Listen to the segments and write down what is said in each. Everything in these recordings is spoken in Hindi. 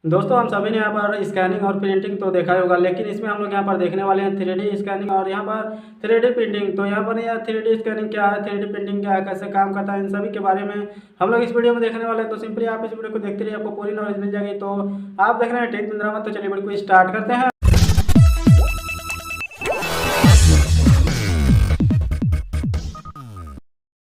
दोस्तों हम सभी ने यहाँ पर स्कैनिंग और प्रिंटिंग तो देखा ही होगा, लेकिन इसमें हम लोग यहाँ पर देखने वाले हैं 3D स्कैनिंग और यहाँ पर 3D प्रिंटिंग। तो यहाँ पर यह 3D स्कैनिंग क्या है, 3D प्रिंटिंग क्या है, कैसे काम करता है, इन सभी के बारे में हम लोग इस वीडियो में देखने वाले हैं। तो सिंपली आप इस वीडियो को देखते रहिए, आपको पूरी नॉलेज मिल जाएगी। तो आप देख रहे हैं टेक महिंद्रा में। तो चलिए वीडियो को स्टार्ट करते हैं।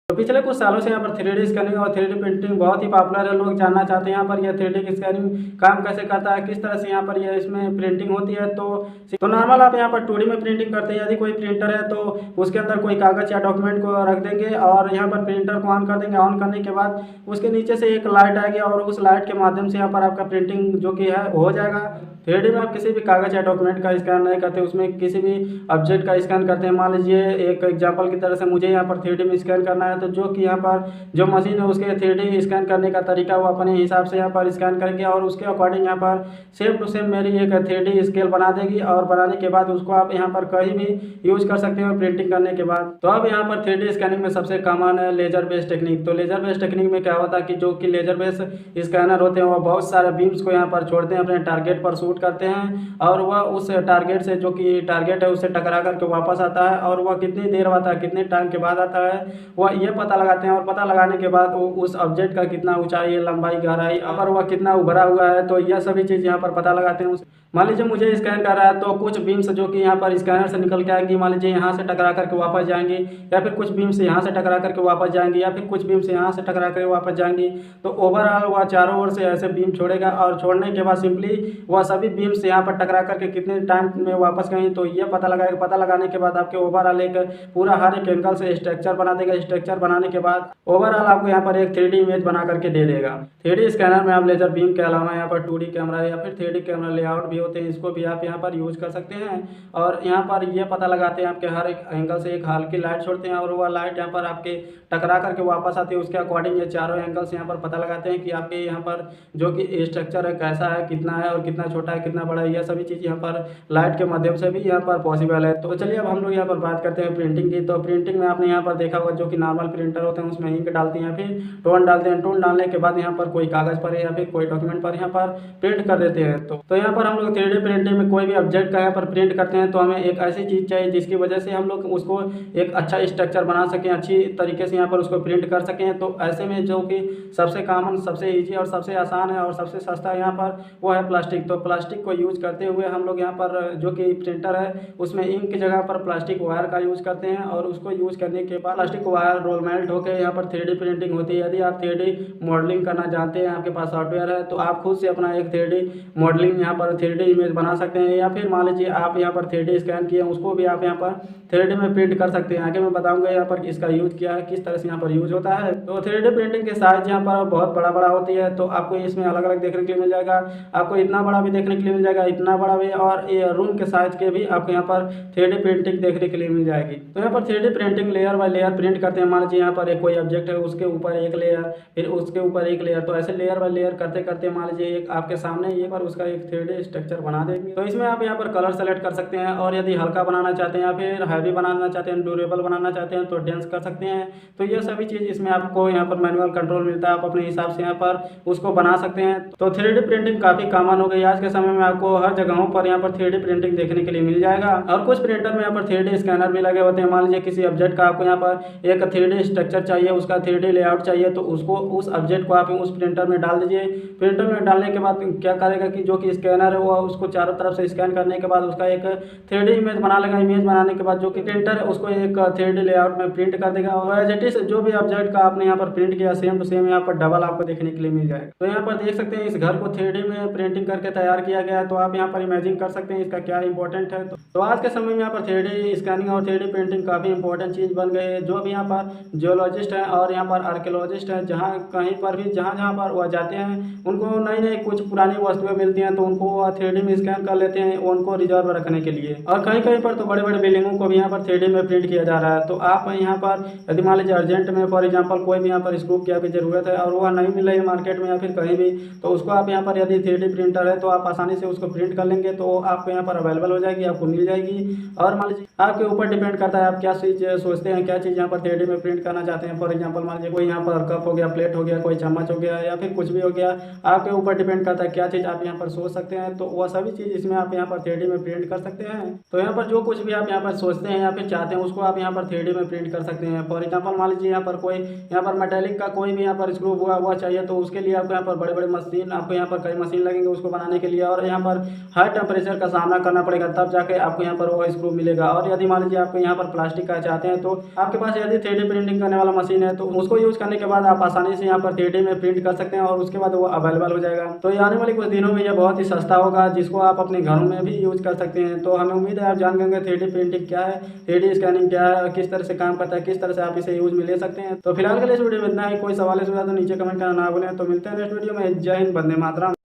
तो पिछले कुछ सालों से यहाँ पर 3D स्कैनिंग और 3D प्रिंटिंग बहुत ही पॉपुलर है। लोग जानना चाहते हैं यहाँ पर यह 3D स्कैनिंग काम कैसे करता है, किस तरह से यहाँ पर यह इसमें प्रिंटिंग होती है। तो नॉर्मल आप यहाँ पर 2D में प्रिंटिंग करते हैं। यदि कोई प्रिंटर है तो उसके अंदर कोई कागज़ या डॉक्यूमेंट को रख देंगे और यहाँ पर प्रिंटर को ऑन कर देंगे। ऑन करने के बाद उसके नीचे से एक लाइट आएगी और उस लाइट के माध्यम से यहाँ पर आपका प्रिंटिंग जो कि है हो जाएगा। 3D में आप किसी भी कागज़ या डॉक्यूमेंट का स्कैन नहीं करते, उसमें किसी भी ऑब्जेक्ट का स्कैन करते हैं। मान लीजिए एक एग्जांपल की तरह से मुझे यहाँ पर 3D में स्कैन करना है, तो जो कि यहाँ पर जो मशीन है उसके 3D स्कैन करने का तरीका वो अपने हिसाब से यहाँ पर स्कैन करेंगे और उसके अकॉर्डिंग यहाँ पर सेम टू सेम मेरी एक 3D स्केल बना देगी। और बनाने के बाद उसको आप यहाँ पर कहीं भी यूज कर सकते हो प्रिंटिंग करने के बाद। तो अब यहाँ पर 3D स्कैनिंग में सबसे कॉमन है लेजर बेस्ड टेक्निक। तो लेजर बेस्ड टेक्निक में क्या होता है कि जो कि लेजर बेस्ड स्कैनर होते हैं वो बहुत सारे बीम्स को यहाँ पर छोड़ते हैं, अपने टारगेट पर शूट करते हैं और वह उस टारगेट से जो कि टारगेट है उससे टकरा करके वापस आता है। और वह कितनी देर आता है, कितने टाइम के बाद आता है, वह ये पता लगाते हैं। और पता लगाने के बाद वो उस ऑब्जेक्ट का कितना ऊंचाई है, लंबाई, गहराई और वह कितना उभरा हुआ है, तो यह सभी चीज़ यहाँ पर पता लगाते हैं। मान लीजिए मुझे स्कैन कर रहा है तो कुछ बीम्स जो कि यहाँ पर स्कैनर से निकल के आएंगी, मान लीजिए यहाँ से टकरा करके वापस जाएंगी, या फिर कुछ बीम्स यहाँ से टकरा करके वापस जाएंगी, या फिर कुछ बीम्स यहाँ से टकरा करके वापस जाएंगी। तो ओवरऑल वह चारों ओर से ऐसे बीम छोड़ेगा और छोड़ने के बाद सिंपली वह सभी बीम्स यहाँ पर टकरा करके कितने टाइम में वापस गई, तो ये पता लगाएगा। पता लगाने के बाद आपके ओवरऑल एक पूरा हर एक एंगल से स्ट्रक्चर बना देगा। स्ट्रक्चर बनाने के बाद ओवरऑल आपको यहाँ पर एक 3D इमेज बना करके दे देगा। 3D स्कैनर में आप लेजर बीम के अलावा यहाँ पर 2D कैमरा या फिर 3D कैमरा लेआउट भी होते हैं, इसको भी आप यहाँ पर यूज कर सकते हैं। और यहाँ पर ये पता लगाते हैं आपके हर एक एंगल से एक हल्की लाइट छोड़ते हैं और वह लाइट यहाँ पर आपके टकरा करके वापस आती है। उसके अकॉर्डिंग ये चारों एंगल से यहाँ पर पता लगाते हैं कि आपके यहाँ पर जो कि स्ट्रक्चर है कैसा है, कितना है और कितना छोटा है, कितना बड़ा है। यह सभी चीज़ यहाँ पर लाइट के माध्यम से भी यहाँ पर पॉसिबल है। तो चलिए अब हम लोग यहाँ पर बात करते हैं प्रिंटिंग की। तो प्रिंटिंग में आपने यहाँ पर देखा होगा जो कि नॉर्मल प्रिंटर होते हैं उसमें इंक डालते हैं, फिर टोन डालते हैं। टोन डालने के बाद यहाँ पर कोई कागज़ पर या फिर कोई डॉक्यूमेंट पर यहाँ पर प्रिंट कर देते हैं। तो यहाँ पर हम लोग 3D प्रिंटिंग में कोई भी ऑब्जेक्ट का यहाँ पर प्रिंट करते हैं तो हमें एक ऐसी चीज़ चाहिए जिसकी वजह से हम लोग उसको एक अच्छा स्ट्रक्चर बना सकें, अच्छी तरीके से यहाँ पर उसको प्रिंट कर सकें। तो ऐसे में जो कि सबसे कॉमन, सबसे ईजी और सबसे आसान है और सबसे सस्ता यहाँ पर वो है प्लास्टिक। तो प्लास्टिक को यूज करते हुए हम लोग यहाँ पर जो कि प्रिंटर है उसमें इंक की जगह पर प्लास्टिक वायर का यूज करते हैं और उसको यूज करने के बाद प्लास्टिक वायर रोल मेल्ट होकर यहाँ पर 3D प्रिंटिंग होती है। यदि आप 3D मॉडलिंग करना जानते हैं, आपके पास सॉफ्टवेयर है, तो आप खुद से अपना एक 3D मॉडलिंग यहाँ पर 3D इमेज बना सकते हैं। या फिर मान लीजिए आप यहाँ पर 3D स्कैन किए उसको भी आप यहाँ पर 3D में प्रिंट कर सकते हैं। आगे मैं बताऊंगा यहाँ पर इसका यूज क्या है, किस तरह से यहाँ पर यूज होता है। तो 3D प्रिंटिंग के साइज यहाँ पर बहुत बड़ा बड़ा होती है, तो आपको इसमें अलग अलग देखने के लिए मिल जाएगा। आपको इतना बड़ा भी देखने के लिए मिल जाएगा, इतना बड़ा भी, और ये रूम के साइज के भी आपको यहाँ पर 3D प्रिंटिंग देखने के लिए मिल जाएगी। तो यहाँ पर 3D printing layer by layer print करते हैं। मान लीजिए यहाँ पर एक कोई ऑब्जेक्ट है, उसके ऊपर एक लेयर, फिर उसके ऊपर एक लेयर, तो ऐसे लेयर बाय लेयर करते करते मान लीजिए एक आपके सामने ये पर उसका एक 3D स्ट्रक्चर बना देंगे। तो इसमें आप यहाँ पर कलर सेलेक्ट कर सकते हैं और यदि हल्का बनाना चाहते हैं या फिर हैवी बनाना चाहते हैं, ड्यूरेबल बनाना चाहते हैं तो डेंस कर सकते हैं। तो ये सभी चीज़ इसमें आपको यहाँ पर मैनुअल कंट्रोल मिलता है, आप अपने हिसाब से यहाँ पर उसको बना सकते हैं। तो 3D प्रिंटिंग काफ़ी कॉमन हो गई आज के समय में, आपको हर जगहों पर यहाँ पर 3D प्रिंटिंग देखने के लिए मिल जाएगा। और कुछ प्रिंटर में यहाँ पर 3D स्कैनर भी लगे होते हैं। मान लीजिए किसी ऑब्जेक्ट का आपको यहाँ पर एक 3D स्ट्रक्चर चाहिए, उसका 3D लेआउट चाहिए, तो उसको उस ऑब्जेक्ट को आप उस प्रिंटर में डाल दीजिए। प्रिंटर में डालने के बाद क्या करेगा कि जो कि स्कैनर है वो उसको चारों तरफ से स्कैन करने के बाद उसका एक 3D इमेज बना लेगा। इमेज बनाने के बाद जो कि प्रिंटर है उसको एक 3D लेआउट में प्रिंट कर देगा और एज इट इज जो भी ऑब्जेक्ट का आपने यहाँ पर प्रिंट किया सेम टू सेम यहाँ पर डबल आपको देखने के लिए मिल जाएगा। तो यहाँ पर देख सकते हैं इस घर को 3D में प्रिंटिंग करके तैयार किया गया है। तो आप यहाँ पर इमेजिन कर सकते हैं इसका क्या इंपॉर्टेंट है। तो आज के समय में यहाँ पर 3D स्कैनिंग और 3D प्रिंटिंग काफ़ी इंपॉर्टेंट चीज़ बन गई है। जो भी यहाँ पर जियोलॉजिस्ट हैं और यहाँ पर आर्कियोलॉजिस्ट हैं, जहाँ कहीं पर भी जहाँ जहाँ पर वह जाते हैं उनको नई नई कुछ पुरानी वस्तुएं मिलती हैं तो उनको 3D में स्कैन कर लेते हैं उनको रिजर्व रखने के लिए। और कहीं कहीं पर तो बड़े बड़े बिल्डिंगों को भी यहाँ पर 3D में प्रिंट किया जा रहा है। तो आप यहाँ पर यदि मान लीजिए अर्जेंट में फॉर एग्जांपल कोई भी यहाँ पर स्क्रू की आपकी ज़रूरत है और वह नहीं मिल रही है मार्केट में या फिर कहीं भी, तो उसको आप यहाँ पर यदि 3D प्रिंटर है तो आप आसानी से उसको प्रिंट कर लेंगे तो आपको यहाँ पर अवेलेबल हो जाएगी, आपको मिल जाएगी। और मान लीजिए आपके ऊपर डिपेंड करता है आप क्या चीज़ सोचते हैं, क्या चीज़ यहाँ पर 3D में प्रिंट करना चाहते हैं, फॉर एग्जांपल मान लीजिए कोई यहाँ पर कप हो गया, प्लेट हो गया, कोई चम्मच हो गया या फिर कुछ भी हो गया, आपके ऊपर डिपेंड करता है क्या चीज़ आप यहाँ पर सोच सकते हैं। तो वह सभी चीज़ इसमें आप यहाँ पर 3D में प्रिंट कर सकते हैं। तो यहाँ पर जो कुछ भी आप यहाँ पर सोचते हैं या फिर चाहते हैं उसको आप यहाँ पर 3D में प्रिंट कर सकते हैं। फॉर एग्जांपल मान लीजिए यहाँ पर कोई यहाँ पर मेटेलिक का कोई भी यहाँ पर स्क्रू हुआ चाहिए, तो उसके लिए आपको यहाँ पर बड़े बड़े मशीन, आपको यहाँ पर कई मशीन लगेंगे उसको बनाने के लिए, और यहाँ पर हाई टेम्परेचर का सामना करना पड़ेगा, तब जाके आपको यहाँ पर वो स्क्रू मिलेगा। और यदि मान लीजिए आपको यहाँ पर प्लास्टिक का चाहते हैं, तो आपके पास यदि 3D प्रिंटिंग करने वाला मशीन है तो उसको यूज करने के बाद आप आसानी से यहाँ पर 3D में प्रिंट कर सकते हैं और उसके बाद वो अवेलेबल हो जाएगा। तो ये आने वाले कुछ दिनों में यह बहुत ही सस्ता होगा, जिसको आप अपने घरों में भी यूज कर सकते हैं। तो हमें उम्मीद है आप जान गए 3D प्रिंटिंग क्या है, 3D स्कैनिंग क्या है, किस तरह से काम करता है, किस तरह से आप इसे यूज में ले सकते हैं। तो फिलहाल के लिए इस वीडियो में इतना ही। कोई सवाल है तो नीचे कमेंट करना ना भूलें। तो मिलते हैं नेक्स्ट वीडियो में। जय हिंद, वंदे मातरम।